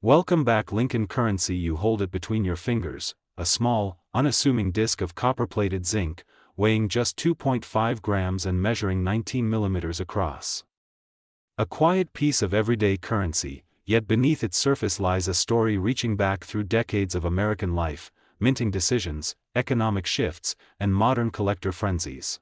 Welcome back. Lincoln currency. You hold it between your fingers, a small, unassuming disc of copper-plated zinc, weighing just 2.5 grams and measuring 19 millimeters across. A quiet piece of everyday currency, yet beneath its surface lies a story reaching back through decades of American life, minting decisions, economic shifts, and modern collector frenzies.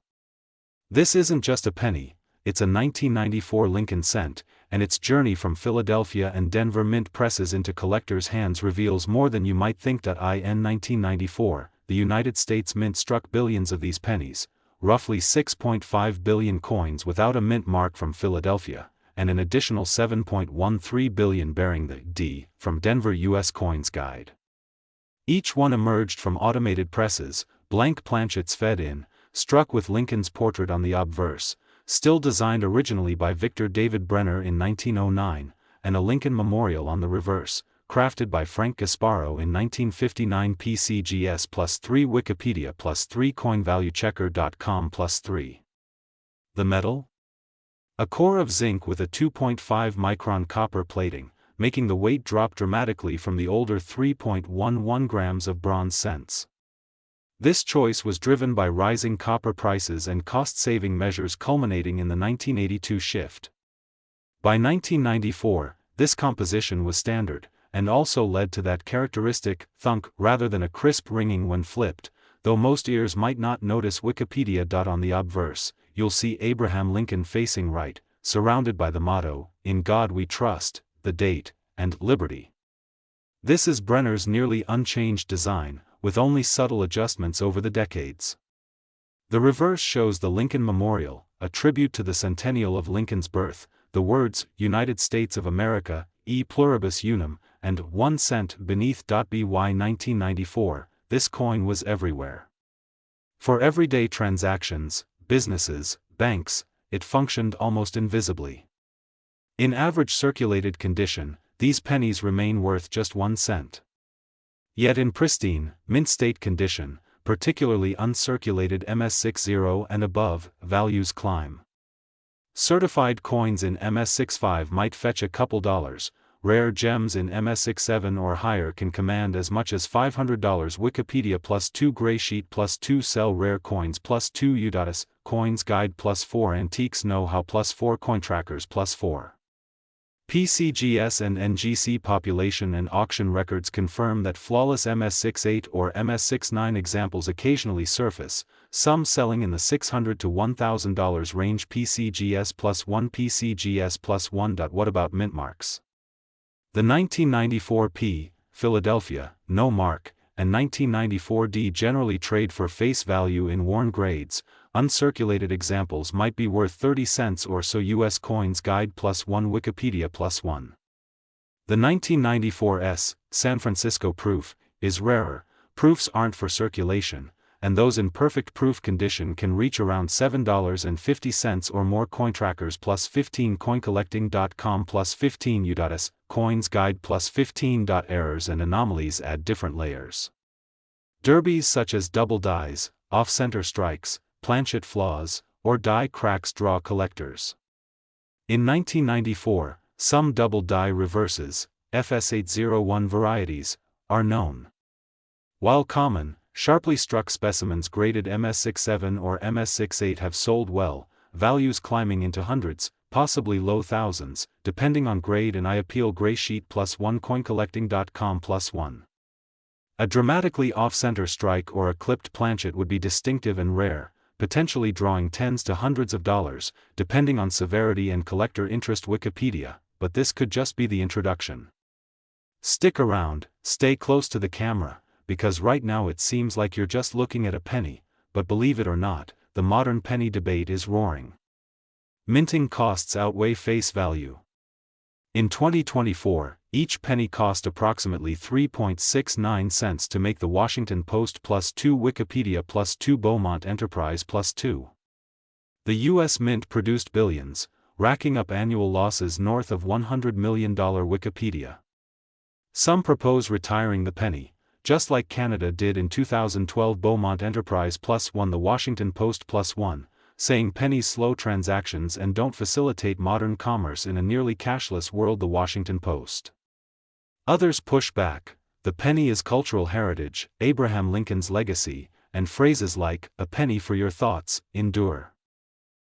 This isn't just a penny, it's a 1994 Lincoln cent, and its journey from Philadelphia and Denver mint presses into collectors' hands reveals more than you might think. In 1994, the United States Mint struck billions of these pennies, roughly 6.5 billion coins without a mint mark from Philadelphia, and an additional 7.13 billion bearing the D from Denver U.S. Coins Guide. Each one emerged from automated presses, blank planchets fed in, struck with Lincoln's portrait on the obverse, still designed originally by Victor David Brenner in 1909, and a Lincoln memorial on the reverse, crafted by Frank Gasparo in 1959. PCGS +3 Wikipedia +3 CoinValueChecker.com +3. The metal? A core of zinc with a 2.5 micron copper plating, making the weight drop dramatically from the older 3.11 grams of bronze cents. This choice was driven by rising copper prices and cost-saving measures culminating in the 1982 shift. By 1994, this composition was standard, and also led to that characteristic thunk rather than a crisp ringing when flipped, though most ears might not notice. Wikipedia. On the obverse, you'll see Abraham Lincoln facing right, surrounded by the motto, "In God We Trust," the date, and "Liberty." This is Brenner's nearly unchanged design, with only subtle adjustments over the decades. The reverse shows the Lincoln Memorial, a tribute to the centennial of Lincoln's birth, the words, "United States of America, e pluribus unum," and 1 cent beneath. By 1994, this coin was everywhere. For everyday transactions, businesses, banks, it functioned almost invisibly. In average circulated condition, these pennies remain worth just 1 cent. Yet in pristine, mint-state condition, particularly uncirculated MS60 and above, values climb. Certified coins in MS65 might fetch a couple dollars, rare gems in MS67 or higher can command as much as $500. Wikipedia +2 Gray Sheet +2 Sell Rare Coins +2 U.S. Coins Guide +4 Antiques Know-How +4 Cointrackers +4. PCGS and NGC population and auction records confirm that flawless MS68 or MS69 examples occasionally surface, some selling in the $600 to $1,000 range. PCGS +1 PCGS +1. What about mint marks? The 1994 P, Philadelphia, no mark, and 1994 D generally trade for face value in worn grades. Uncirculated examples might be worth 30 cents or so. U.S. Coins Guide +1 Wikipedia +1. The 1994 S, San Francisco proof, is rarer. Proofs aren't for circulation, and those in perfect proof condition can reach around $7.50 or more. Cointrackers +15 CoinCollecting.com +15 U.S. Coins Guide +15. Errors and anomalies add different layers. Derbies such as double dies, off-center strikes, planchet flaws, or die cracks draw collectors. In 1994, some double die reverses, FS801 varieties, are known. While common, sharply struck specimens graded MS67 or MS68 have sold well, values climbing into hundreds, possibly low thousands, depending on grade. And I appeal. Gray Sheet +1 CoinCollecting.com +1. A dramatically off-center strike or a clipped planchet would be distinctive and rare, potentially drawing tens to hundreds of dollars, depending on severity and collector interest. Wikipedia, but this could just be the introduction. Stick around, stay close to the camera, because right now it seems like you're just looking at a penny, but believe it or not, the modern penny debate is roaring. Minting costs outweigh face value. In 2024, each penny cost approximately 3.69 cents to make. The Washington Post +2 Wikipedia +2 Beaumont Enterprise +2. The U.S. Mint produced billions, racking up annual losses north of $100 million. Wikipedia. Some propose retiring the penny, just like Canada did in 2012. Beaumont Enterprise +1. The Washington Post +1, saying pennies slow transactions and don't facilitate modern commerce in a nearly cashless world. The Washington Post. Others push back. The penny is cultural heritage, Abraham Lincoln's legacy, and phrases like, "a penny for your thoughts," endure.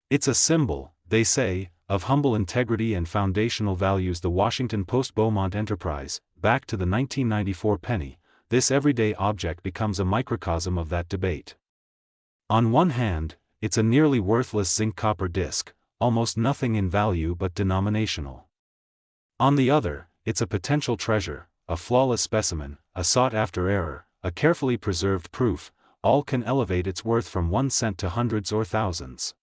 It's a symbol, they say, of humble integrity and foundational values. The Washington Post Beaumont Enterprise, back to the 1994 penny, this everyday object becomes a microcosm of that debate. On one hand, it's a nearly worthless zinc-copper disc, almost nothing in value but denominational. On the other, it's a potential treasure, a flawless specimen, a sought-after error, a carefully preserved proof. All can elevate its worth from 1 cent to hundreds or thousands.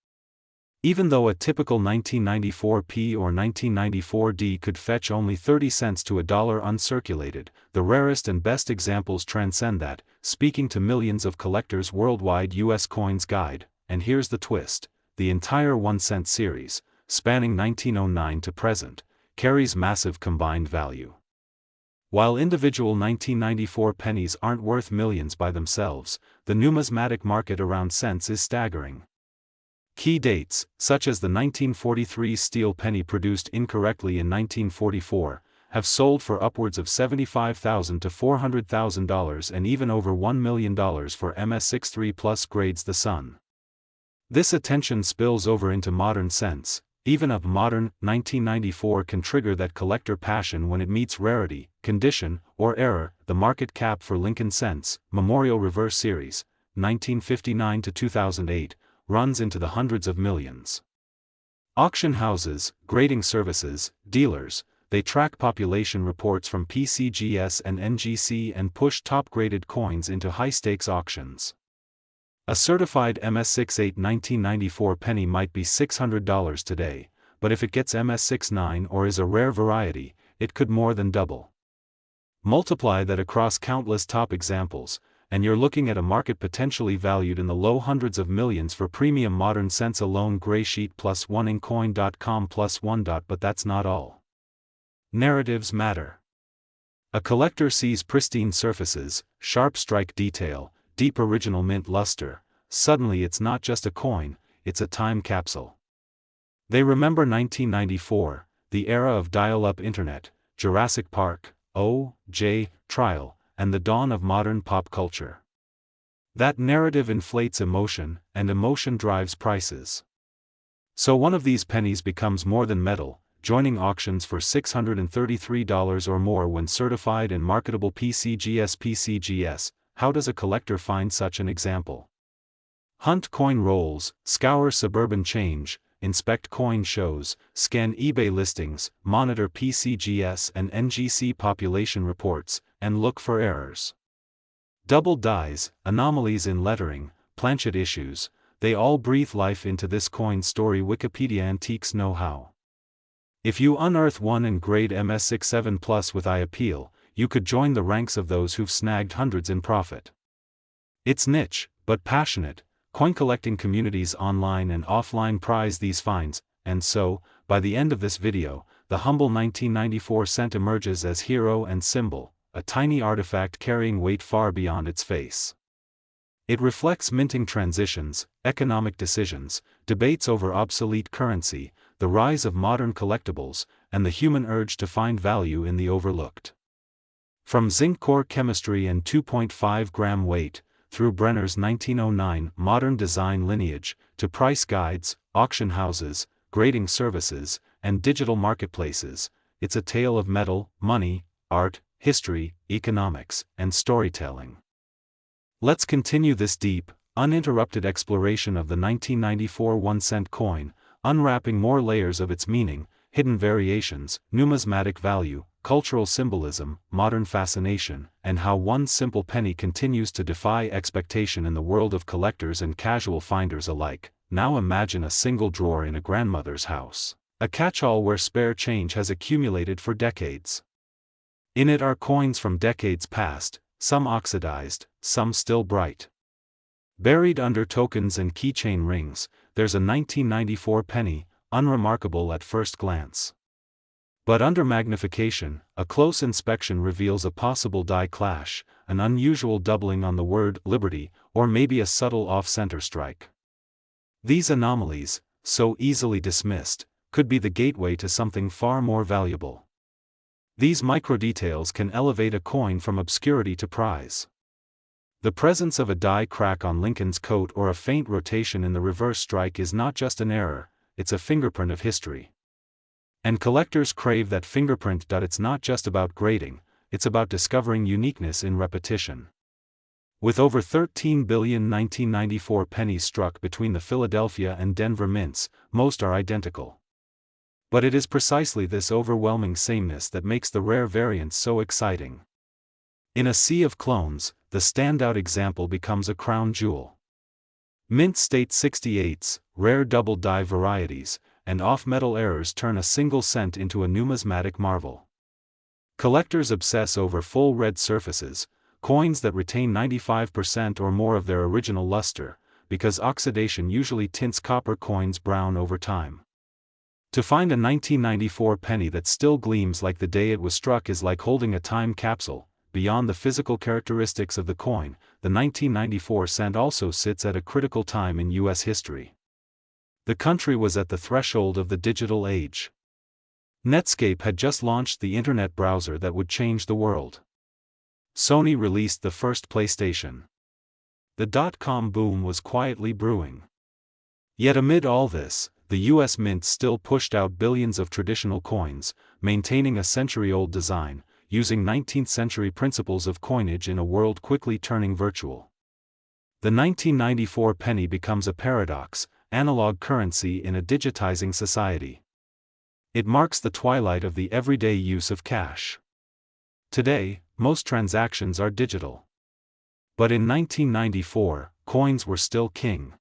Even though a typical 1994p or 1994d could fetch only 30 cents to $1 uncirculated, the rarest and best examples transcend that, speaking to millions of collectors worldwide. U.S. Coins Guide, and here's the twist: the entire 1-cent series, spanning 1909 to present, carries massive combined value. While individual 1994 pennies aren't worth millions by themselves, the numismatic market around cents is staggering. Key dates, such as the 1943 steel penny produced incorrectly in 1944, have sold for upwards of $75,000 to $400,000 and even over $1 million for MS63+ grades. The Sun. This attention spills over into modern cents. Even a modern 1994 can trigger that collector passion when it meets rarity, condition, or error. The market cap for Lincoln Cents, Memorial Reverse Series, 1959 to 2008, runs into the hundreds of millions. Auction houses, grading services, dealers, they track population reports from PCGS and NGC and push top-graded coins into high-stakes auctions. A certified MS68 1994 penny might be $600 today, but if it gets MS69 or is a rare variety, it could more than double. Multiply that across countless top examples, and you're looking at a market potentially valued in the low hundreds of millions for premium modern cents alone. Graysheet +1 incoin.com +1. But that's not all. Narratives matter. A collector sees pristine surfaces, sharp strike detail, deep original mint luster. Suddenly it's not just a coin, it's a time capsule. They remember 1994, the era of dial-up internet, Jurassic Park, O.J. trial, and the dawn of modern pop culture. That narrative inflates emotion, and emotion drives prices. So one of these pennies becomes more than metal, joining auctions for $633 or more when certified and marketable. PCGS. How does a collector find such an example? Hunt coin rolls, scour suburban change, inspect coin shows, scan eBay listings, monitor PCGS and NGC population reports, and look for errors. Double dies, anomalies in lettering, planchet issues, they all breathe life into this coin story. Wikipedia Antiques know-how. If you unearth one in grade MS67+ with eye appeal, you could join the ranks of those who've snagged hundreds in profit. It's niche, but passionate. Coin collecting communities online and offline prize these finds, and so, by the end of this video, the humble 1994 cent emerges as hero and symbol, a tiny artifact carrying weight far beyond its face. It reflects minting transitions, economic decisions, debates over obsolete currency, the rise of modern collectibles, and the human urge to find value in the overlooked. From zinc core chemistry and 2.5-gram weight, through Brenner's 1909 modern design lineage, to price guides, auction houses, grading services, and digital marketplaces, it's a tale of metal, money, art, history, economics, and storytelling. Let's continue this deep, uninterrupted exploration of the 1994 1-cent coin, unwrapping more layers of its meaning, hidden variations, numismatic value, cultural symbolism, modern fascination, and how one simple penny continues to defy expectation in the world of collectors and casual finders alike. Now imagine a single drawer in a grandmother's house, a catch-all where spare change has accumulated for decades. In it are coins from decades past, some oxidized, some still bright. Buried under tokens and keychain rings, there's a 1994 penny, unremarkable at first glance. But under magnification, a close inspection reveals a possible die clash, an unusual doubling on the word liberty, or maybe a subtle off-center strike. These anomalies, so easily dismissed, could be the gateway to something far more valuable. These microdetails can elevate a coin from obscurity to prize. The presence of a die crack on Lincoln's coat or a faint rotation in the reverse strike is not just an error, it's a fingerprint of history. And collectors crave that fingerprint. It's not just about grading, it's about discovering uniqueness in repetition. With over 13 billion 1994 pennies struck between the Philadelphia and Denver mints, most are identical. But it is precisely this overwhelming sameness that makes the rare variants so exciting. In a sea of clones, the standout example becomes a crown jewel. Mint State 68s, rare double die varieties, and off-metal errors turn a single cent into a numismatic marvel. Collectors obsess over full red surfaces, coins that retain 95% or more of their original luster, because oxidation usually tints copper coins brown over time. To find a 1994 penny that still gleams like the day it was struck is like holding a time capsule. Beyond the physical characteristics of the coin, the 1994 cent also sits at a critical time in U.S. history. The country was at the threshold of the digital age. Netscape had just launched the internet browser that would change the world. Sony released the first PlayStation. The dot-com boom was quietly brewing. Yet amid all this, the U.S. Mint still pushed out billions of traditional coins, maintaining a century-old design, using 19th-century principles of coinage in a world quickly turning virtual. The 1994 penny becomes a paradox, analog currency in a digitizing society. It marks the twilight of the everyday use of cash. Today, most transactions are digital. But in 1994, coins were still king.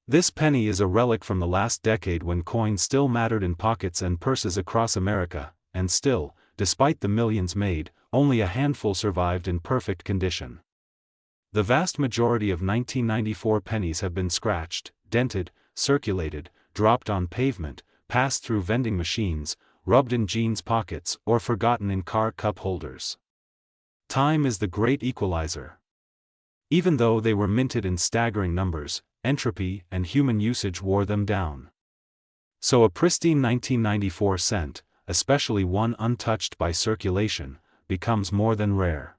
This penny is a relic from the last decade when coins still mattered in pockets and purses across America, and still, despite the millions made, only a handful survived in perfect condition. The vast majority of 1994 pennies have been scratched, dented, circulated, dropped on pavement, passed through vending machines, rubbed in jeans pockets, or forgotten in car cup holders. Time is the great equalizer. Even though they were minted in staggering numbers, entropy and human usage wore them down. So a pristine 1994 cent, especially one untouched by circulation, becomes more than rare.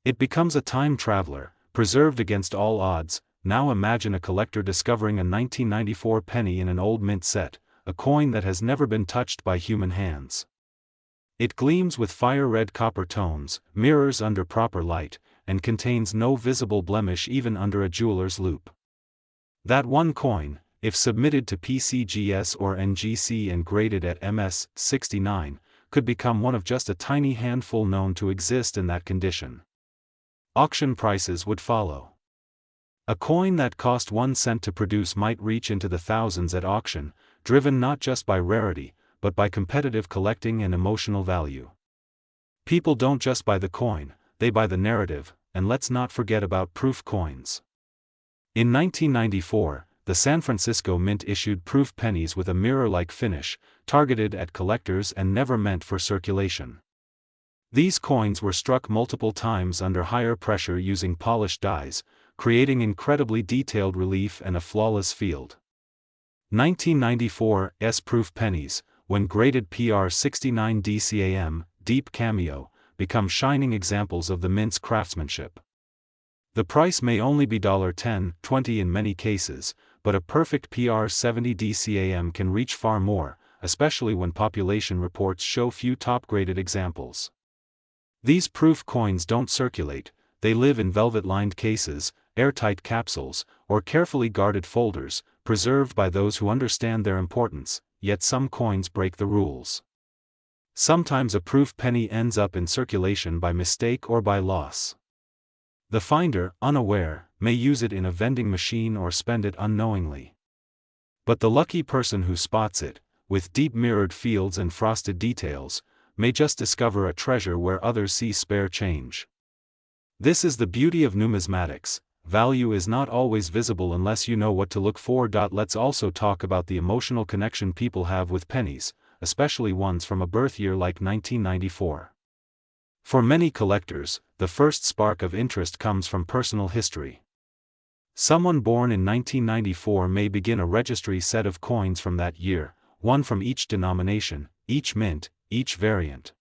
It becomes a time traveler, preserved against all odds. Now imagine a collector discovering a 1994 penny in an old mint set, a coin that has never been touched by human hands. It gleams with fire-red copper tones, mirrors under proper light, and contains no visible blemish even under a jeweler's loupe. That one coin, if submitted to PCGS or NGC and graded at MS-69, could become one of just a tiny handful known to exist in that condition. Auction prices would follow. A coin that cost 1 cent to produce might reach into the thousands at auction, driven not just by rarity, but by competitive collecting and emotional value. People don't just buy the coin, they buy the narrative, and let's not forget about proof coins. In 1994, the San Francisco Mint issued proof pennies with a mirror-like finish, targeted at collectors and never meant for circulation. These coins were struck multiple times under higher pressure using polished dies, creating incredibly detailed relief and a flawless field. 1994 S-proof pennies, when graded PR69 DCAM, deep cameo, become shining examples of the mint's craftsmanship. The price may only be $10, $20 in many cases, but a perfect PR70 DCAM can reach far more, especially when population reports show few top-graded examples. These proof coins don't circulate, they live in velvet-lined cases, airtight capsules, or carefully guarded folders, preserved by those who understand their importance, yet some coins break the rules. Sometimes a proof penny ends up in circulation by mistake or by loss. The finder, unaware, may use it in a vending machine or spend it unknowingly. But the lucky person who spots it, with deep mirrored fields and frosted details, may just discover a treasure where others see spare change. This is the beauty of numismatics. Value is not always visible unless you know what to look for. Let's also talk about the emotional connection people have with pennies, especially ones from a birth year like 1994. For many collectors, the first spark of interest comes from personal history. Someone born in 1994 may begin a registry set of coins from that year, one from each denomination, each mint, each variant.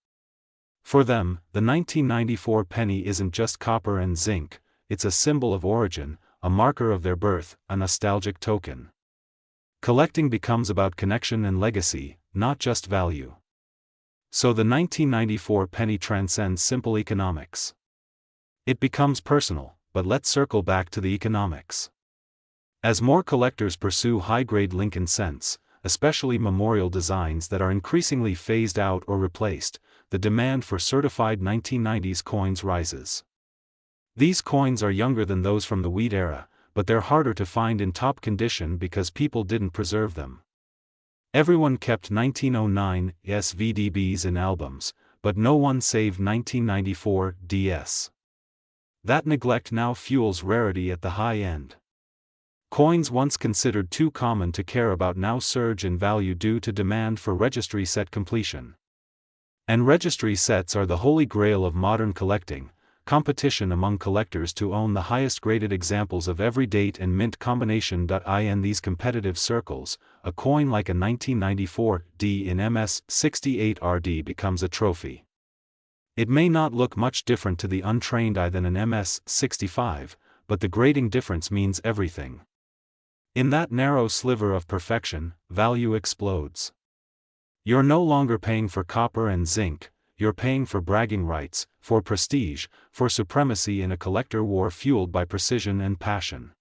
For them, the 1994 penny isn't just copper and zinc, it's a symbol of origin, a marker of their birth, a nostalgic token. Collecting becomes about connection and legacy, not just value. So the 1994 penny transcends simple economics. It becomes personal, but let's circle back to the economics. As more collectors pursue high-grade Lincoln cents, especially memorial designs that are increasingly phased out or replaced, the demand for certified 1990s coins rises. These coins are younger than those from the wheat era, but they're harder to find in top condition because people didn't preserve them. Everyone kept 1909 SVDBs in albums, but no one saved 1994 DS. That neglect now fuels rarity at the high end. Coins once considered too common to care about now surge in value due to demand for registry set completion. And registry sets are the holy grail of modern collecting, competition among collectors to own the highest graded examples of every date and mint combination. In these competitive circles, a coin like a 1994 D in MS68 RD becomes a trophy. It may not look much different to the untrained eye than an MS65, but the grading difference means everything. In that narrow sliver of perfection, value explodes. You're no longer paying for copper and zinc, you're paying for bragging rights, for prestige, for supremacy in a collector war fueled by precision and passion.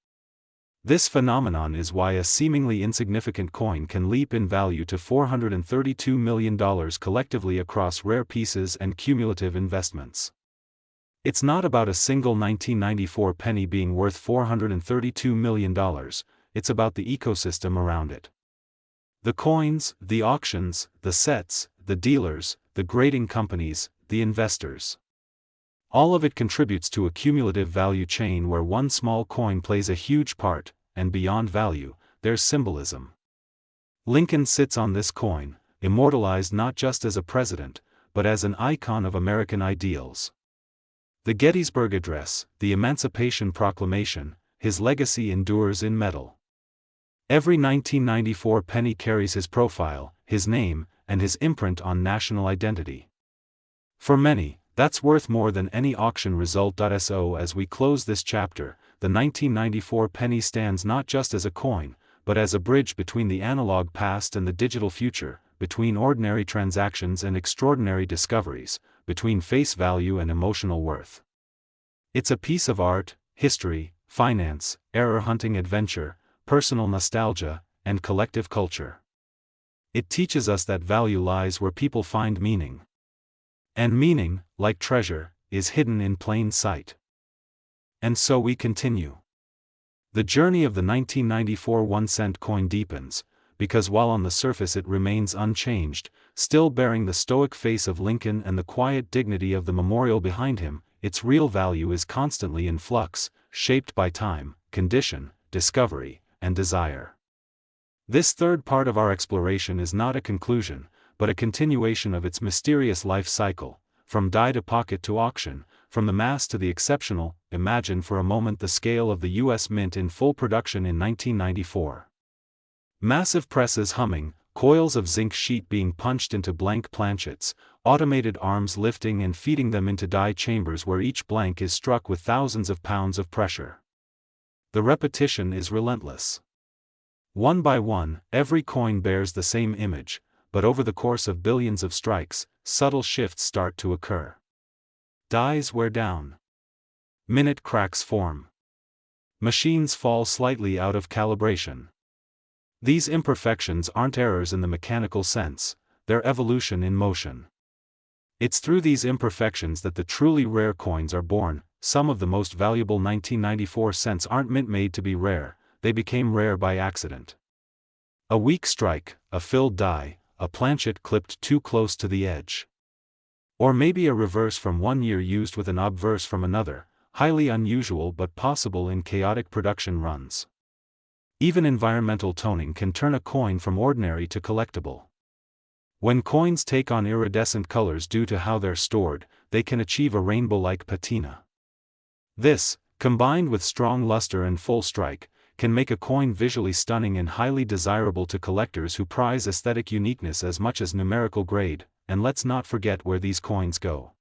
This phenomenon is why a seemingly insignificant coin can leap in value to $432 million collectively across rare pieces and cumulative investments. It's not about a single 1994 penny being worth $432 million, it's about the ecosystem around it. The coins, the auctions, the sets, the dealers, the grading companies, the investors. All of it contributes to a cumulative value chain where one small coin plays a huge part, and beyond value, there's symbolism. Lincoln sits on this coin, immortalized not just as a president, but as an icon of American ideals. The Gettysburg Address, the Emancipation Proclamation, his legacy endures in metal. Every 1994 penny carries his profile, his name, and his imprint on national identity. For many, that's worth more than any auction result. So as we close this chapter, the 1994 penny stands not just as a coin, but as a bridge between the analog past and the digital future, between ordinary transactions and extraordinary discoveries, between face value and emotional worth. It's a piece of art, history, finance, error-hunting adventure, personal nostalgia, and collective culture. It teaches us that value lies where people find meaning. And meaning, like treasure, is hidden in plain sight. And so we continue. The journey of the 1994 1-cent coin deepens, because while on the surface it remains unchanged, still bearing the stoic face of Lincoln and the quiet dignity of the memorial behind him, its real value is constantly in flux, shaped by time, condition, discovery, and desire. This third part of our exploration is not a conclusion, but a continuation of its mysterious life cycle, from die to pocket to auction, from the mass to the exceptional. Imagine for a moment the scale of the U.S. Mint in full production in 1994. Massive presses humming, coils of zinc sheet being punched into blank planchets, automated arms lifting and feeding them into die chambers where each blank is struck with thousands of pounds of pressure. The repetition is relentless. One by one, every coin bears the same image, but over the course of billions of strikes, subtle shifts start to occur. Dies wear down. Minute cracks form. Machines fall slightly out of calibration. These imperfections aren't errors in the mechanical sense, they're evolution in motion. It's through these imperfections that the truly rare coins are born. Some of the most valuable 1994 cents aren't mint-made to be rare, they became rare by accident. A weak strike, a filled die, a planchet clipped too close to the edge. Or maybe a reverse from one year used with an obverse from another, highly unusual but possible in chaotic production runs. Even environmental toning can turn a coin from ordinary to collectible. When coins take on iridescent colors due to how they're stored, they can achieve a rainbow-like patina. This, combined with strong luster and full strike, can make a coin visually stunning and highly desirable to collectors who prize aesthetic uniqueness as much as numerical grade. And let's not forget where these coins go.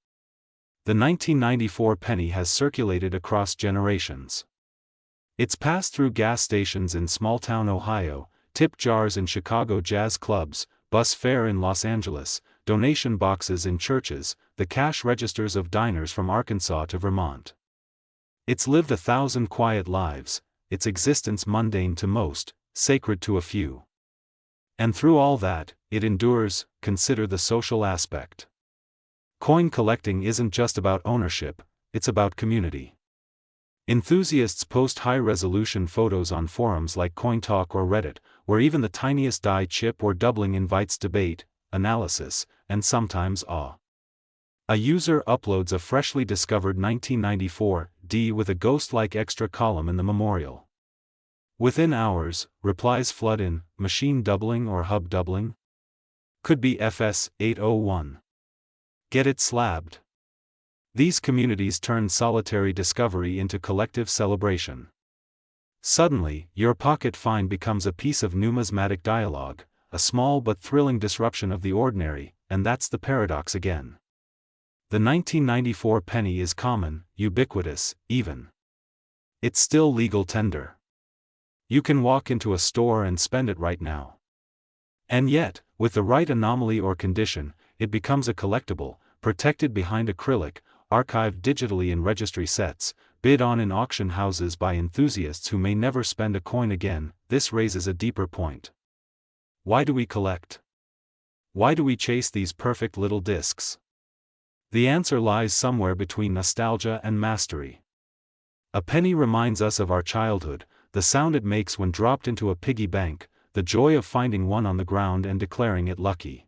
The 1994 penny has circulated across generations. It's passed through gas stations in small-town Ohio, tip jars in Chicago jazz clubs, bus fare in Los Angeles, donation boxes in churches, the cash registers of diners from Arkansas to Vermont. It's lived 1,000 quiet lives, its existence mundane to most, sacred to a few. And through all that, it endures. Consider the social aspect. Coin collecting isn't just about ownership, it's about community. Enthusiasts post high-resolution photos on forums like CoinTalk or Reddit, where even the tiniest die chip or doubling invites debate, analysis, and sometimes awe. A user uploads a freshly discovered 1994 D with a ghost-like extra column in the memorial. Within hours, replies flood in: machine doubling or hub doubling? Could be FS 801. Get it slabbed. These communities turn solitary discovery into collective celebration. Suddenly, your pocket find becomes a piece of numismatic dialogue, a small but thrilling disruption of the ordinary, and that's the paradox again. The 1994 penny is common, ubiquitous, even. It's still legal tender. You can walk into a store and spend it right now. And yet, with the right anomaly or condition, it becomes a collectible, protected behind acrylic, archived digitally in registry sets, bid on in auction houses by enthusiasts who may never spend a coin again. This raises a deeper point. Why do we collect? Why do we chase these perfect little discs? The answer lies somewhere between nostalgia and mastery. A penny reminds us of our childhood, the sound it makes when dropped into a piggy bank, the joy of finding one on the ground and declaring it lucky.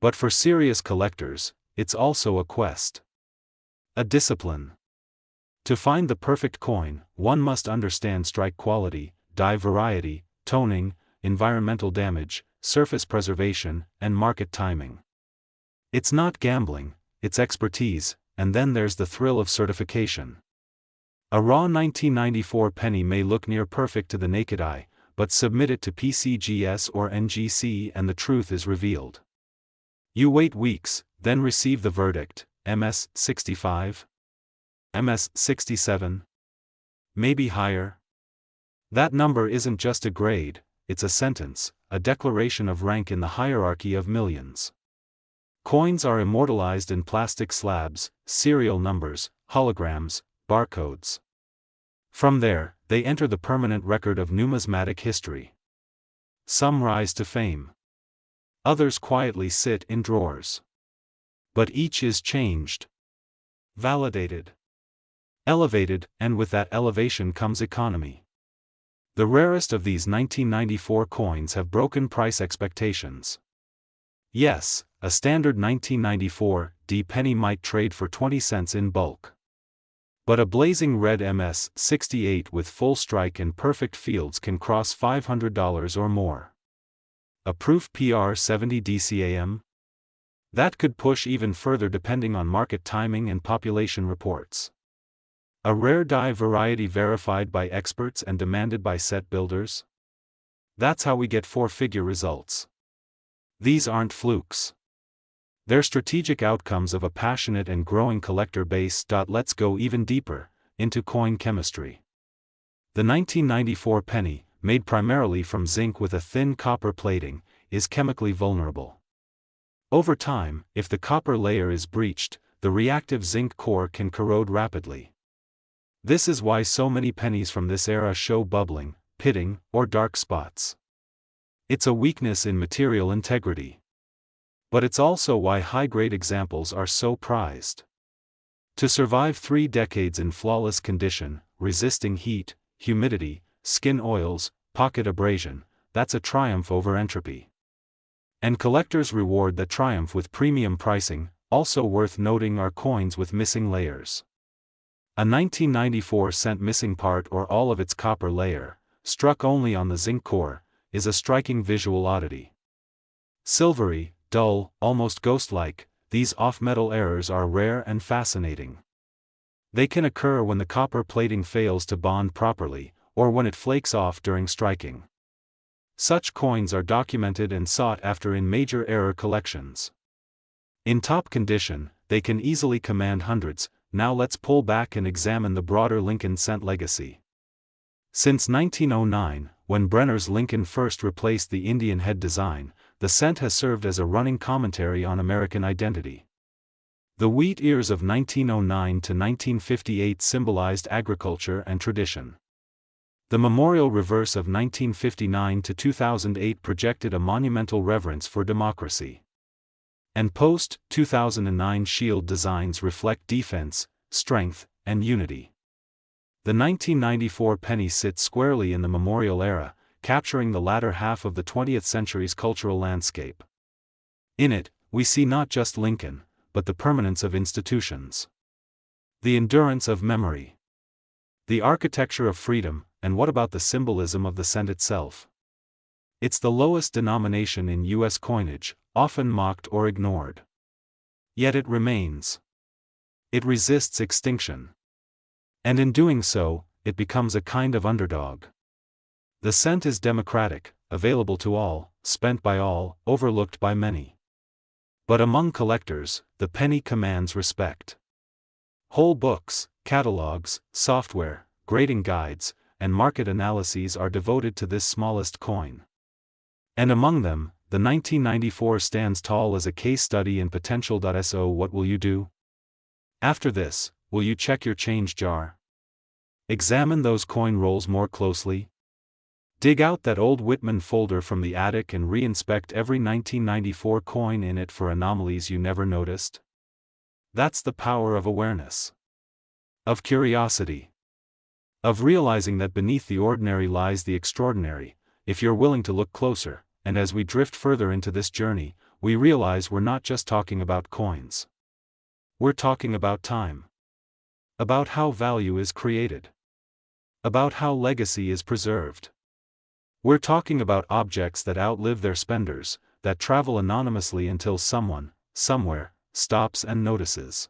But for serious collectors, it's also a quest. A discipline. To find the perfect coin, one must understand strike quality, die variety, toning, environmental damage, surface preservation, and market timing. It's not gambling, it's expertise, and then there's the thrill of certification. A raw 1994 penny may look near perfect to the naked eye, but submit it to PCGS or NGC and the truth is revealed. You wait weeks, then receive the verdict: MS 65? MS 67? Maybe higher? That number isn't just a grade, it's a sentence, a declaration of rank in the hierarchy of millions. Coins are immortalized in plastic slabs, serial numbers, holograms, barcodes. From there, they enter the permanent record of numismatic history. Some rise to fame. Others quietly sit in drawers. But each is changed, validated, elevated, and with that elevation comes economy. The rarest of these 1994 coins have broken price expectations. Yes, a standard 1994 D penny might trade for 20 cents in bulk. But a blazing red MS 68 with full strike and perfect fields can cross $500 or more. A proof PR 70 DCAM? That could push even further depending on market timing and population reports. A rare die variety verified by experts and demanded by set builders? That's how we get four-figure results. These aren't flukes. They're strategic outcomes of a passionate and growing collector base. Let's go even deeper, into coin chemistry. The 1994 penny, made primarily from zinc with a thin copper plating, is chemically vulnerable. Over time, if the copper layer is breached, the reactive zinc core can corrode rapidly. This is why so many pennies from this era show bubbling, pitting, or dark spots. It's a weakness in material integrity. But it's also why high-grade examples are so prized. To survive 3 decades in flawless condition, resisting heat, humidity, skin oils, pocket abrasion, that's a triumph over entropy. And collectors reward that triumph with premium pricing. Also worth noting are coins with missing layers. A 1994 cent missing part or all of its copper layer, struck only on the zinc core, is a striking visual oddity. Silvery, dull, almost ghost-like, these off-metal errors are rare and fascinating. They can occur when the copper plating fails to bond properly, or when it flakes off during striking. Such coins are documented and sought after in major error collections. In top condition, they can easily command hundreds. Now let's pull back and examine the broader Lincoln cent legacy. Since 1909, when Brenner's Lincoln first replaced the Indian head design, the cent has served as a running commentary on American identity. The wheat ears of 1909 to 1958 symbolized agriculture and tradition. The memorial reverse of 1959 to 2008 projected a monumental reverence for democracy. And post-2009 shield designs reflect defense, strength, and unity. The 1994 penny sits squarely in the memorial era, capturing the latter half of the 20th century's cultural landscape. In it, we see not just Lincoln, but the permanence of institutions, the endurance of memory, the architecture of freedom. And what about the symbolism of the cent itself? It's the lowest denomination in U.S. coinage, often mocked or ignored. Yet it remains. It resists extinction. And in doing so, it becomes a kind of underdog. The cent is democratic, available to all, spent by all, overlooked by many. But among collectors, the penny commands respect. Whole books, catalogs, software, grading guides, and market analyses are devoted to this smallest coin. And among them, the 1994 stands tall as a case study in potential. So what will you do? After this, will you check your change jar? Examine those coin rolls more closely? Dig out that old Whitman folder from the attic and re-inspect every 1994 coin in it for anomalies you never noticed? That's the power of awareness. Of curiosity. Of realizing that beneath the ordinary lies the extraordinary, if you're willing to look closer. And as we drift further into this journey, we realize we're not just talking about coins. We're talking about time. About how value is created. About how legacy is preserved. We're talking about objects that outlive their spenders, that travel anonymously until someone, somewhere, stops and notices.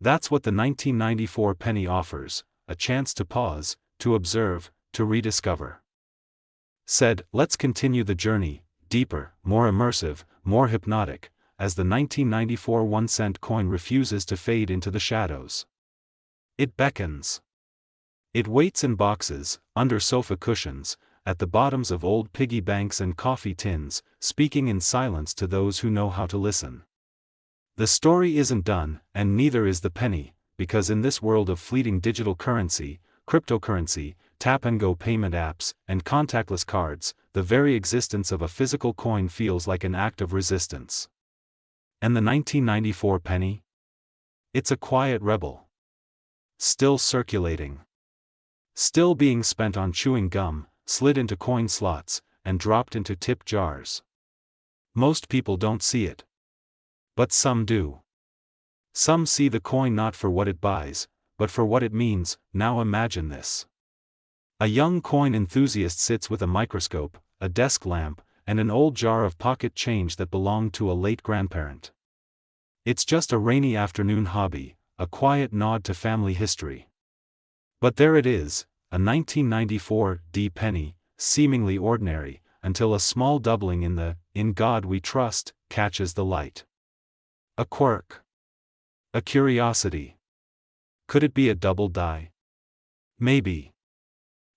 That's what the 1994 penny offers, a chance to pause, to observe, to rediscover. Said, let's continue the journey, deeper, more immersive, more hypnotic, as the 1994 1-cent coin refuses to fade into the shadows. It beckons. It waits in boxes, under sofa cushions, at the bottoms of old piggy banks and coffee tins, speaking in silence to those who know how to listen. The story isn't done, and neither is the penny, because in this world of fleeting digital currency, cryptocurrency, tap-and-go payment apps, and contactless cards, the very existence of a physical coin feels like an act of resistance. And the 1994 penny? It's a quiet rebel. Still circulating. Still being spent on chewing gum, slid into coin slots, and dropped into tip jars. Most people don't see it. But some do. Some see the coin not for what it buys, but for what it means. Now imagine this. A young coin enthusiast sits with a microscope, a desk lamp, and an old jar of pocket change that belonged to a late grandparent. It's just a rainy afternoon hobby, a quiet nod to family history. But there it is, a 1994 D penny, seemingly ordinary, until a small doubling in the "In God We Trust" catches the light. A quirk. A curiosity. Could it be a double die? Maybe.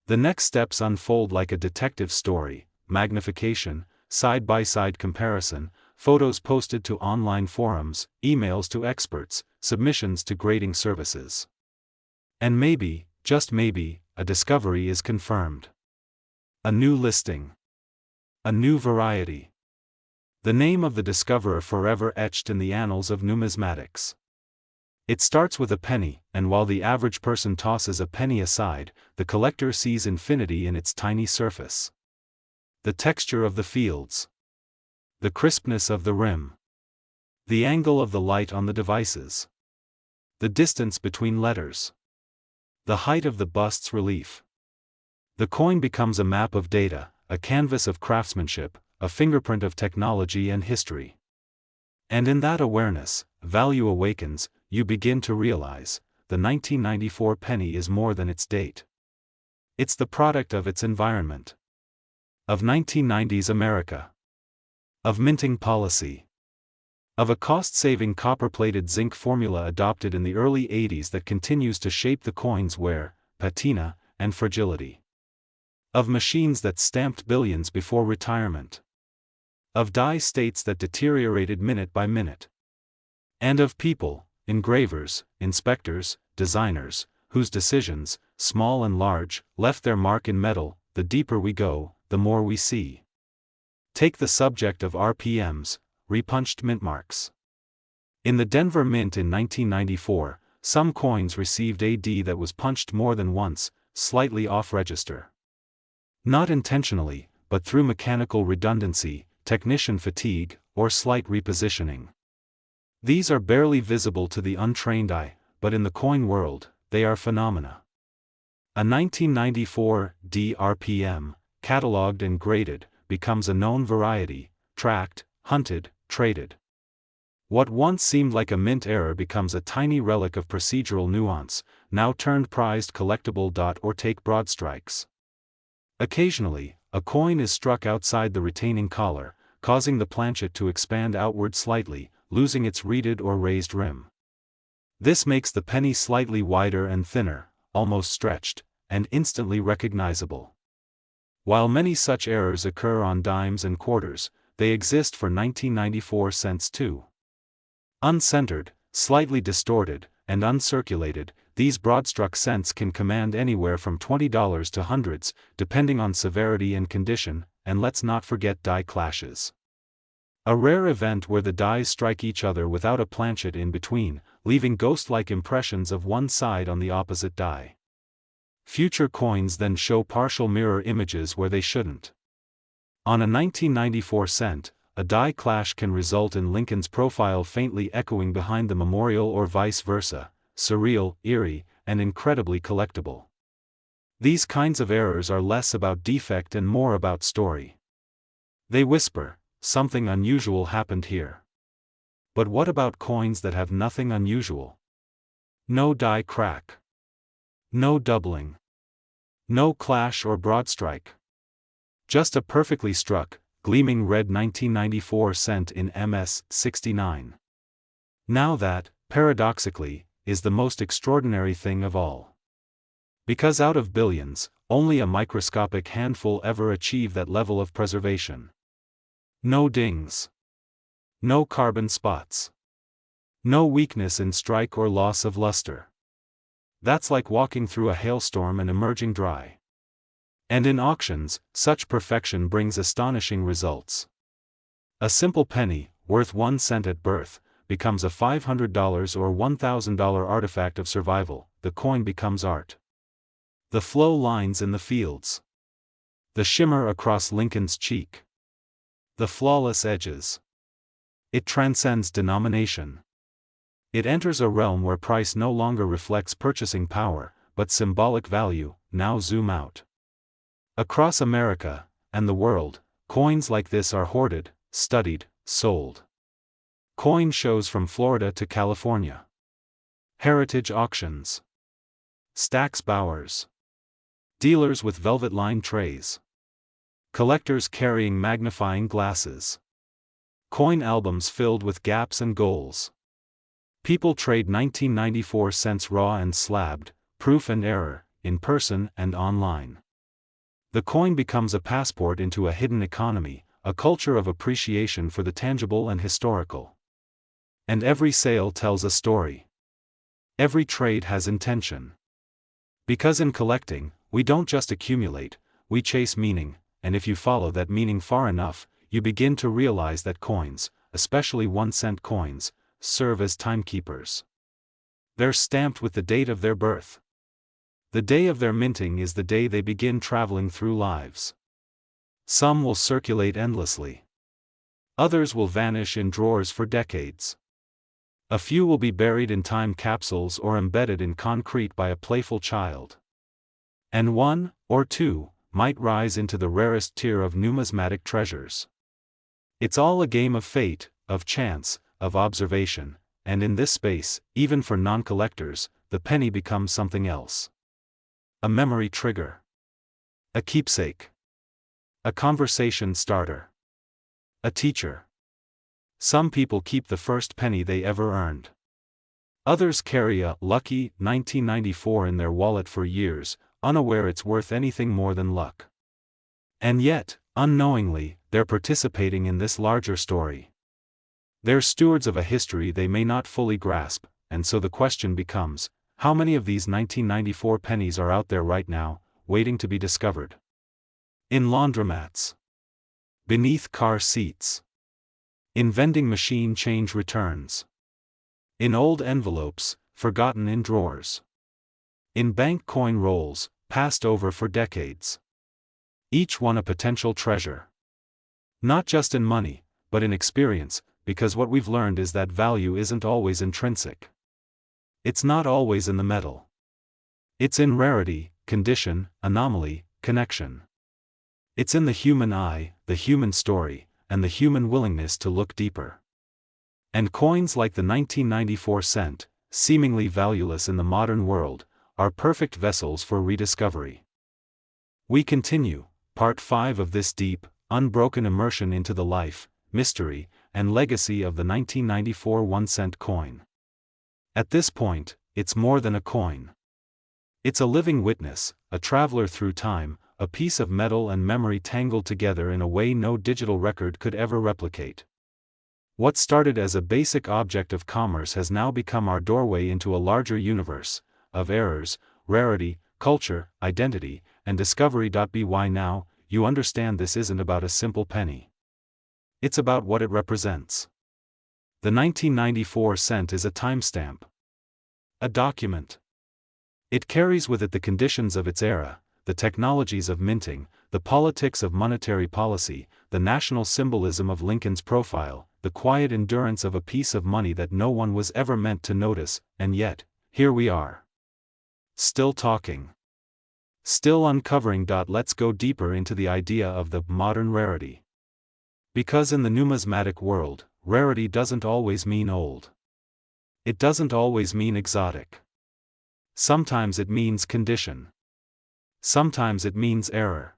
The next steps unfold like a detective story: magnification, side-by-side comparison, photos posted to online forums, emails to experts, submissions to grading services. And maybe, just maybe, a discovery is confirmed. A new listing. A new variety. The name of the discoverer forever etched in the annals of numismatics. It starts with a penny, and while the average person tosses a penny aside, the collector sees infinity in its tiny surface. The texture of the fields. The crispness of the rim. The angle of the light on the devices. The distance between letters. The height of the bust's relief. The coin becomes a map of data, a canvas of craftsmanship, a fingerprint of technology and history. And in that awareness, value awakens. You begin to realize, the 1994 penny is more than its date. It's the product of its environment. Of 1990s America. Of minting policy. Of a cost-saving copper-plated zinc formula adopted in the early 80s that continues to shape the coin's wear, patina, and fragility. Of machines that stamped billions before retirement. Of die states that deteriorated minute by minute. And of people, engravers, inspectors, designers, whose decisions, small and large, left their mark in metal. The deeper we go, the more we see. Take the subject of RPMs, repunched mint marks. In the Denver Mint in 1994, some coins received a D that was punched more than once, slightly off register. Not intentionally, but through mechanical redundancy, technician fatigue, or slight repositioning. These are barely visible to the untrained eye, but in the coin world, they are phenomena. A 1994 D RPM, catalogued and graded, becomes a known variety, tracked, hunted, traded. What once seemed like a mint error becomes a tiny relic of procedural nuance, now turned prized collectible. Or take broad strikes. Occasionally, a coin is struck outside the retaining collar, causing the planchet to expand outward slightly, losing its reeded or raised rim. This makes the penny slightly wider and thinner, almost stretched, and instantly recognizable. While many such errors occur on dimes and quarters, they exist for 1994 cents too. Uncentered, slightly distorted, and uncirculated, these broadstruck cents can command anywhere from $20 to hundreds, depending on severity and condition, and let's not forget die clashes. A rare event where the dies strike each other without a planchet in between, leaving ghost-like impressions of one side on the opposite die. Future coins then show partial mirror images where they shouldn't. On a 1994 cent, a die clash can result in Lincoln's profile faintly echoing behind the memorial or vice versa, surreal, eerie, and incredibly collectible. These kinds of errors are less about defect and more about story. They whisper, something unusual happened here. But what about coins that have nothing unusual? No die crack. No doubling. No clash or broad strike. Just a perfectly struck, gleaming red 1994 cent in MS 69. Now that, paradoxically, is the most extraordinary thing of all. Because out of billions, only a microscopic handful ever achieve that level of preservation. No dings. No carbon spots. No weakness in strike or loss of luster. That's like walking through a hailstorm and emerging dry. And in auctions, such perfection brings astonishing results. A simple penny, worth 1 cent at birth, becomes a $500 or $1,000 artifact of survival. The coin becomes art. The flow lines in the fields. The shimmer across Lincoln's cheek. The flawless edges. It transcends denomination. It enters a realm where price no longer reflects purchasing power, but symbolic value. Now zoom out. Across America, and the world, coins like this are hoarded, studied, sold. Coin shows from Florida to California. Heritage auctions. Stacks Bowers. Dealers with velvet-lined trays. Collectors carrying magnifying glasses. Coin albums filled with gaps and goals. People trade 1994 cents raw and slabbed, proof and error, in person and online. The coin becomes a passport into a hidden economy, a culture of appreciation for the tangible and historical. And every sale tells a story. Every trade has intention. Because in collecting, we don't just accumulate, we chase meaning, and if you follow that meaning far enough, you begin to realize that coins, especially 1-cent coins, serve as timekeepers. They're stamped with the date of their birth. The day of their minting is the day they begin traveling through lives. Some will circulate endlessly. Others will vanish in drawers for decades. A few will be buried in time capsules or embedded in concrete by a playful child. And one, or two, might rise into the rarest tier of numismatic treasures. It's all a game of fate, of chance, of observation, and in this space, even for non-collectors, the penny becomes something else. A memory trigger. A keepsake. A conversation starter. A teacher. Some people keep the first penny they ever earned. Others carry a lucky 1994 in their wallet for years, unaware it's worth anything more than luck. And yet, unknowingly, they're participating in this larger story. They're stewards of a history they may not fully grasp, and so the question becomes, how many of these 1994 pennies are out there right now, waiting to be discovered? In laundromats. Beneath car seats. In vending machine change returns. In old envelopes, forgotten in drawers. In bank coin rolls, passed over for decades. Each one a potential treasure. Not just in money, but in experience, because what we've learned is that value isn't always intrinsic. It's not always in the metal. It's in rarity, condition, anomaly, connection. It's in the human eye, the human story, and the human willingness to look deeper. And coins like the 1994 cent, seemingly valueless in the modern world, are perfect vessels for rediscovery. We continue, part 5 of this deep, unbroken immersion into the life, mystery, and legacy of the 1994 1-cent coin. At this point, it's more than a coin. It's a living witness, a traveler through time, a piece of metal and memory tangled together in a way no digital record could ever replicate. What started as a basic object of commerce has now become our doorway into a larger universe, of errors, rarity, culture, identity, and discovery. By now, you understand this isn't about a simple penny. It's about what it represents. The 1994 cent is a timestamp. A document. It carries with it the conditions of its era, the technologies of minting, the politics of monetary policy, the national symbolism of Lincoln's profile, the quiet endurance of a piece of money that no one was ever meant to notice, and yet, here we are. Still talking. Still uncovering. Let's go deeper into the idea of the modern rarity. Because in the numismatic world, rarity doesn't always mean old. It doesn't always mean exotic. Sometimes it means condition. Sometimes it means error.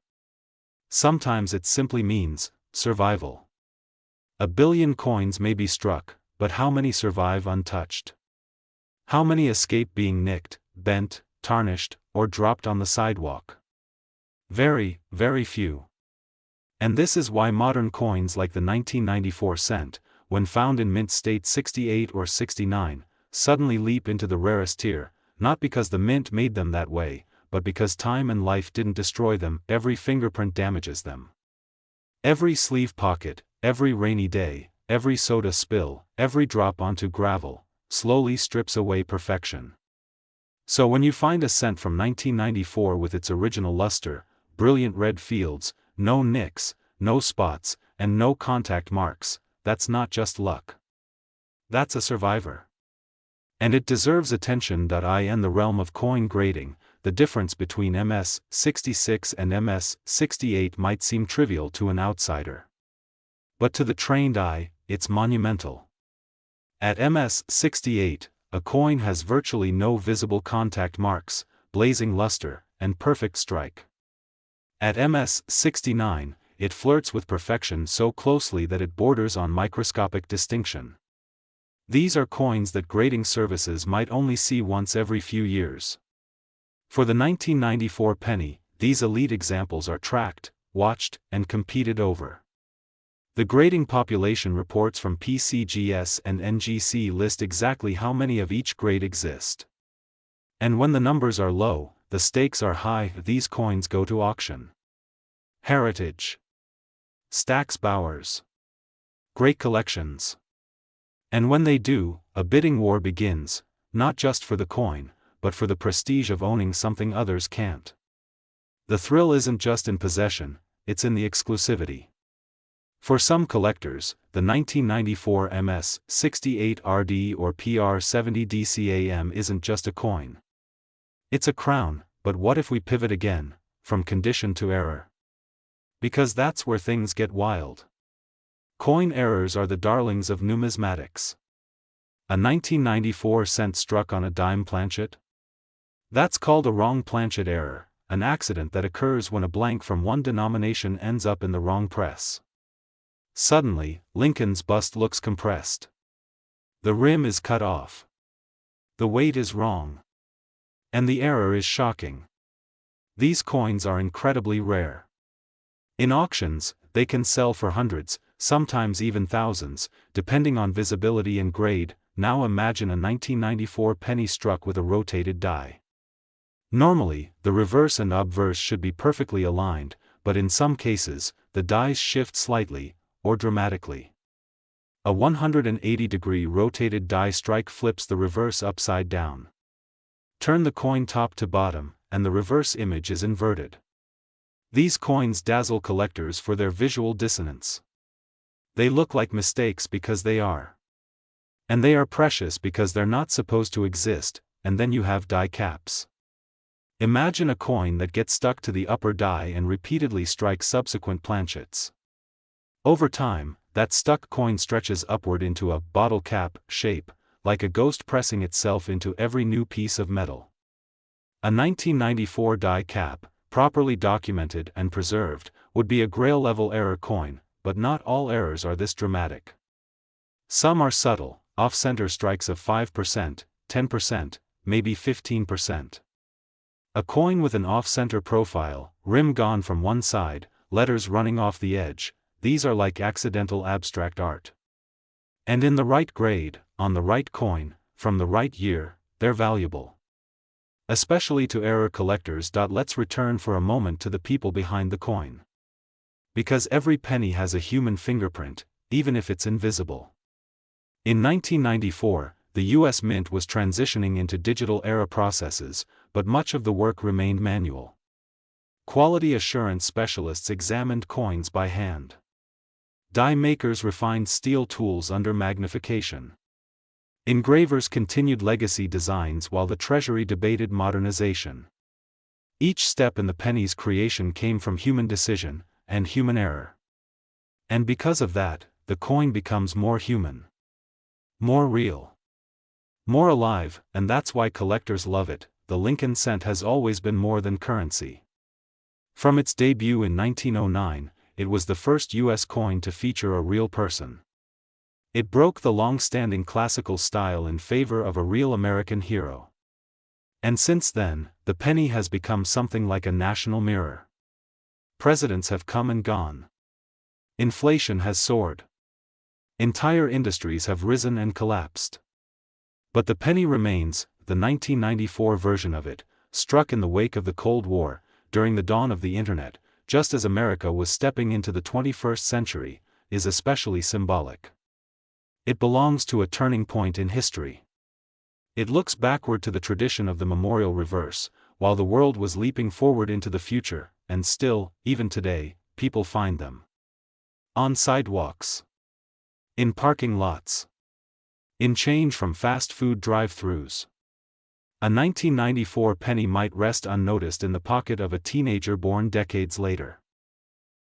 Sometimes it simply means survival. 1 billion coins may be struck, but how many survive untouched? How many escape being nicked, bent, tarnished, or dropped on the sidewalk? Very, very few. And this is why modern coins like the 1994 cent, when found in mint state 68 or 69, suddenly leap into the rarest tier, not because the mint made them that way, but because time and life didn't destroy them. Every fingerprint damages them. Every sleeve pocket, every rainy day, every soda spill, every drop onto gravel, slowly strips away perfection. So when you find a cent from 1994 with its original luster, brilliant red fields, no nicks, no spots, and no contact marks, that's not just luck. That's a survivor. And it deserves attention. In the realm of coin grading, the difference between MS-66 and MS-68 might seem trivial to an outsider. But to the trained eye, it's monumental. At MS-68, a coin has virtually no visible contact marks, blazing luster, and perfect strike. At MS-69, it flirts with perfection so closely that it borders on microscopic distinction. These are coins that grading services might only see once every few years. For the 1994 penny, these elite examples are tracked, watched, and competed over. The grading population reports from PCGS and NGC list exactly how many of each grade exist. And when the numbers are low, the stakes are high. These coins go to auction. Heritage. Stax Bowers. Great collections. And when they do, a bidding war begins, not just for the coin, but for the prestige of owning something others can't. The thrill isn't just in possession, it's in the exclusivity. For some collectors, the 1994 MS-68 RD or PR-70 DCAM isn't just a coin. It's a crown. But what if we pivot again, from condition to error? Because that's where things get wild. Coin errors are the darlings of numismatics. A 1994 cent struck on a dime planchet? That's called a wrong planchet error, an accident that occurs when a blank from one denomination ends up in the wrong press. Suddenly, Lincoln's bust looks compressed. The rim is cut off. The weight is wrong. And the error is shocking. These coins are incredibly rare. In auctions, they can sell for hundreds, sometimes even thousands, depending on visibility and grade. Now imagine a 1994 penny struck with a rotated die. Normally, the reverse and obverse should be perfectly aligned, but in some cases, the dies shift slightly, or dramatically. A 180-degree rotated die strike flips the reverse upside down. Turn the coin top to bottom, and the reverse image is inverted. These coins dazzle collectors for their visual dissonance. They look like mistakes because they are. And they are precious because they're not supposed to exist, and then you have die caps. Imagine a coin that gets stuck to the upper die and repeatedly strikes subsequent planchets. Over time, that stuck coin stretches upward into a bottle cap shape, like a ghost pressing itself into every new piece of metal. A 1994 die cap, properly documented and preserved, would be a Grail-level error coin, but not all errors are this dramatic. Some are subtle, off-center strikes of 5%, 10%, maybe 15%. A coin with an off-center profile, rim gone from one side, letters running off the edge, these are like accidental abstract art. And in the right grade, on the right coin, from the right year, they're valuable. Especially to error collectors. Let's return for a moment to the people behind the coin. Because every penny has a human fingerprint, even if it's invisible. In 1994, the U.S. Mint was transitioning into digital era processes, but much of the work remained manual. Quality assurance specialists examined coins by hand. Die makers refined steel tools under magnification. Engravers continued legacy designs while the Treasury debated modernization. Each step in the penny's creation came from human decision and human error. And because of that, the coin becomes more human. More real. More alive, and that's why collectors love it. The Lincoln cent has always been more than currency. From its debut in 1909, it was the first U.S. coin to feature a real person. It broke the long-standing classical style in favor of a real American hero. And since then, the penny has become something like a national mirror. Presidents have come and gone. Inflation has soared. Entire industries have risen and collapsed. But the penny remains. The 1994 version of it, struck in the wake of the Cold War, during the dawn of the Internet, just as America was stepping into the 21st century, is especially symbolic. It belongs to a turning point in history. It looks backward to the tradition of the memorial reverse, while the world was leaping forward into the future, and still, even today, people find them. On sidewalks. In parking lots. In change from fast food drive-thrus. A 1994 penny might rest unnoticed in the pocket of a teenager born decades later.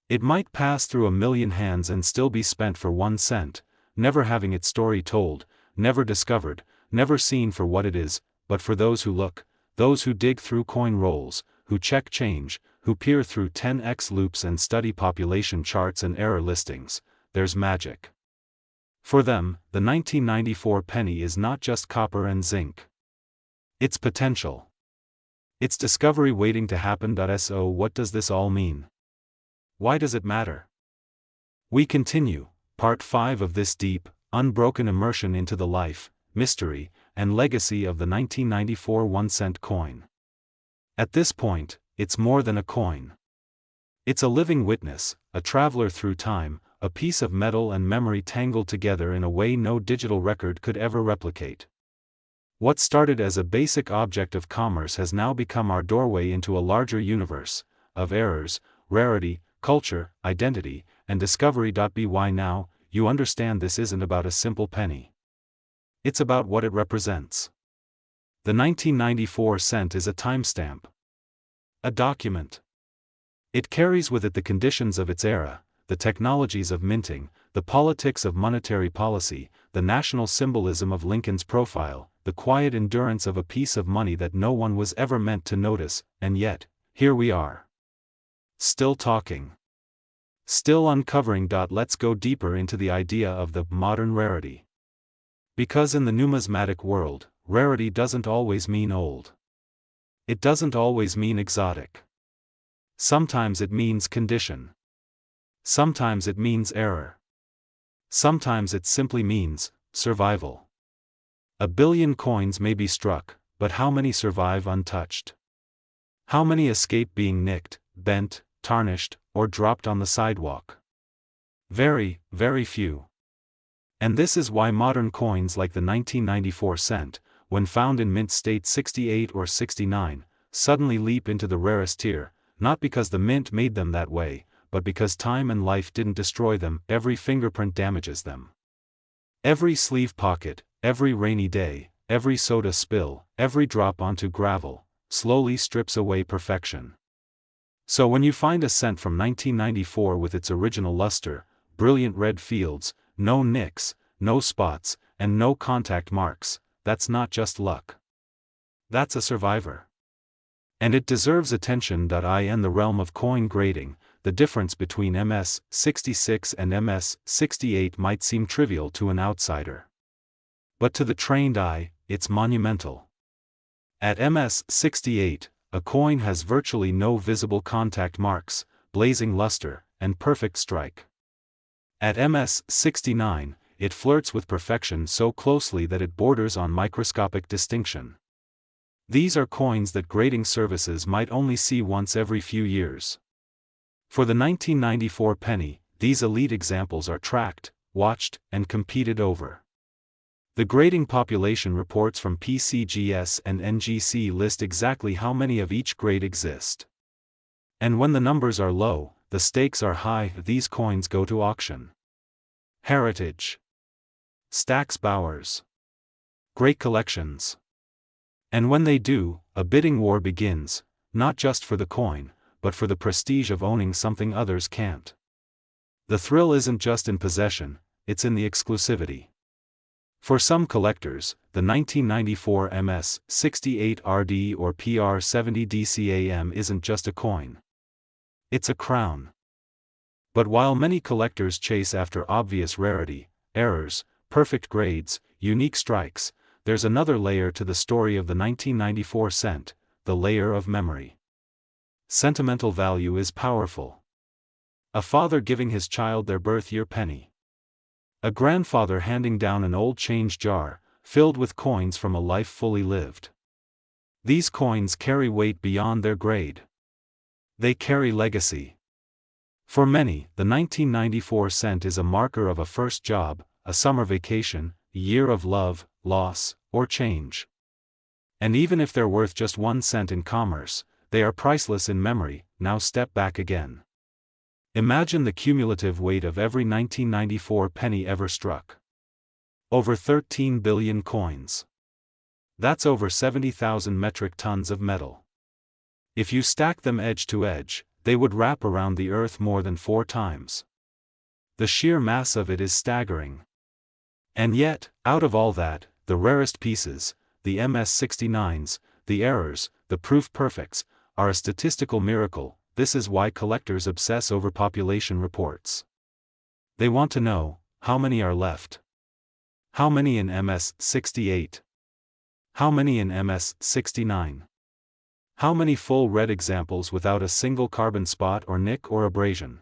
It might pass through a million hands and still be spent for 1 cent, never having its story told, never discovered, never seen for what it is, but for those who look, those who dig through coin rolls, who check change, who peer through 10x loops and study population charts and error listings, there's magic. For them, the 1994 penny is not just copper and zinc. It's potential. It's discovery waiting to happen. So what does this all mean? Why does it matter? We continue, part 5 of this deep, unbroken immersion into the life, mystery, and legacy of the 1994 1-cent coin. At this point, it's more than a coin. It's a living witness, a traveler through time, a piece of metal and memory tangled together in a way no digital record could ever replicate. What started as a basic object of commerce has now become our doorway into a larger universe, of errors, rarity, culture, identity, and discovery. By now, you understand this isn't about a simple penny. It's about what it represents. The 1994 cent is a timestamp. A document. It carries with it the conditions of its era, the technologies of minting, the politics of monetary policy, the national symbolism of Lincoln's profile, the quiet endurance of a piece of money that no one was ever meant to notice, and yet, here we are. Still talking. Still uncovering. Let's go deeper into the idea of the modern rarity. Because in the numismatic world, rarity doesn't always mean old. It doesn't always mean exotic. Sometimes it means condition. Sometimes it means error. Sometimes it simply means survival. 1 billion coins may be struck, but how many survive untouched? How many escape being nicked, bent, tarnished, or dropped on the sidewalk? Very, very few. And this is why modern coins like the 1994 cent, when found in mint state 68 or 69, suddenly leap into the rarest tier, not because the mint made them that way, but because time and life didn't destroy them. Every fingerprint damages them. Every sleeve pocket, every rainy day, every soda spill, every drop onto gravel, slowly strips away perfection. So when you find a cent from 1994 with its original luster, brilliant red fields, no nicks, no spots, and no contact marks, that's not just luck. That's a survivor. And it deserves attention. In the realm of coin grading, the difference between MS-66 and MS-68 might seem trivial to an outsider. But to the trained eye, it's monumental. At MS-68, a coin has virtually no visible contact marks, blazing luster, and perfect strike. At MS-69, it flirts with perfection so closely that it borders on microscopic distinction. These are coins that grading services might only see once every few years. For the 1994 penny, these elite examples are tracked, watched, and competed over. The grading population reports from PCGS and NGC list exactly how many of each grade exist. And when the numbers are low, the stakes are high. These coins go to auction. Heritage. Stax Bowers. Great collections. And when they do, a bidding war begins, not just for the coin, but for the prestige of owning something others can't. The thrill isn't just in possession, it's in the exclusivity. For some collectors, the 1994 MS-68 RD or PR-70 DCAM isn't just a coin. It's a crown. But while many collectors chase after obvious rarity, errors, perfect grades, unique strikes, there's another layer to the story of the 1994 cent, the layer of memory. Sentimental value is powerful. A father giving his child their birth year penny. A grandfather handing down an old change jar, filled with coins from a life fully lived. These coins carry weight beyond their grade. They carry legacy. For many, the 1994 cent is a marker of a first job, a summer vacation, a year of love, loss, or change. And even if they're worth just 1 cent in commerce, they are priceless in memory. Now step back again. Imagine the cumulative weight of every 1994 penny ever struck. Over 13 billion coins. That's over 70,000 metric tons of metal. If you stack them edge to edge, they would wrap around the earth more than 4 times. The sheer mass of it is staggering. And yet, out of all that, the rarest pieces, the MS-69s, the errors, the proof perfects, are a statistical miracle. This is why collectors obsess over population reports. They want to know, how many are left? How many in MS-68? How many in MS-69? How many full red examples without a single carbon spot or nick or abrasion?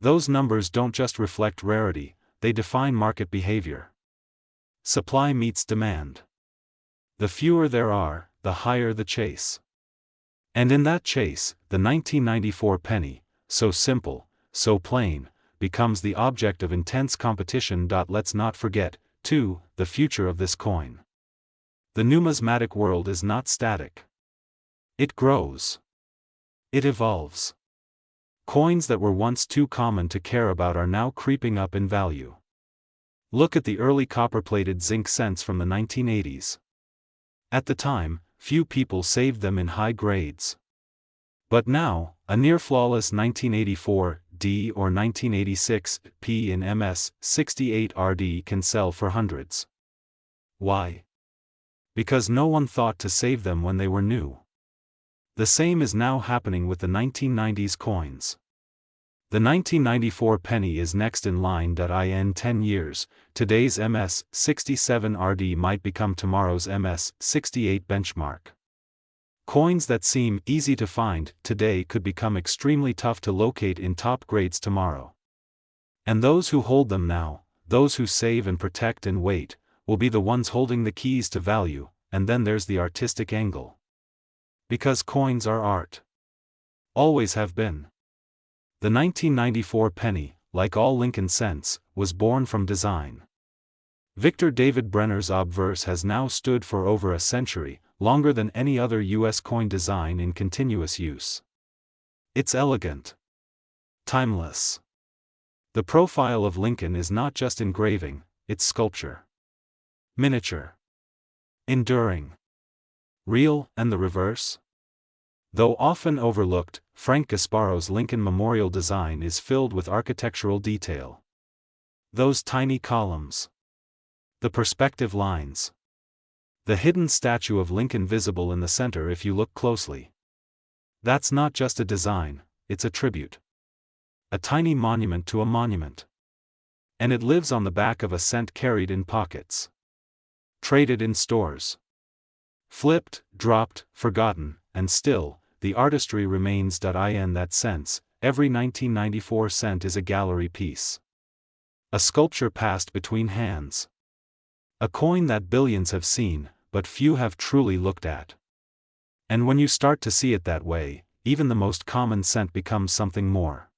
Those numbers don't just reflect rarity, they define market behavior. Supply meets demand. The fewer there are, the higher the chase. And in that chase, the 1994 penny, so simple, so plain, becomes the object of intense competition. Let's not forget, too, the future of this coin. The numismatic world is not static. It grows. It evolves. Coins that were once too common to care about are now creeping up in value. Look at the early copper-plated zinc cents from the 1980s. At the time, few people saved them in high grades. But now, a near-flawless 1984 D or 1986 P in MS-68 RD can sell for hundreds. Why? Because no one thought to save them when they were new. The same is now happening with the 1990s coins. The 1994 penny is next in line. In 10 years, today's MS-67 RD might become tomorrow's MS-68 benchmark. Coins that seem easy to find today could become extremely tough to locate in top grades tomorrow. And those who hold them now, those who save and protect and wait, will be the ones holding the keys to value. And then there's the artistic angle. Because coins are art. Always have been. The 1994 penny, like all Lincoln cents, was born from design. Victor David Brenner's obverse has now stood for over a century, longer than any other U.S. coin design in continuous use. It's elegant. Timeless. The profile of Lincoln is not just engraving, it's sculpture. Miniature. Enduring. Real, and the reverse? Though often overlooked, Frank Gasparo's Lincoln Memorial design is filled with architectural detail. Those tiny columns. The perspective lines. The hidden statue of Lincoln visible in the center if you look closely. That's not just a design, it's a tribute. A tiny monument to a monument. And it lives on the back of a cent carried in pockets. Traded in stores. Flipped, dropped, forgotten, and still, the artistry remains. In that sense, every 1994 cent is a gallery piece. A sculpture passed between hands. A coin that billions have seen, but few have truly looked at. And when you start to see it that way, even the most common cent becomes something more.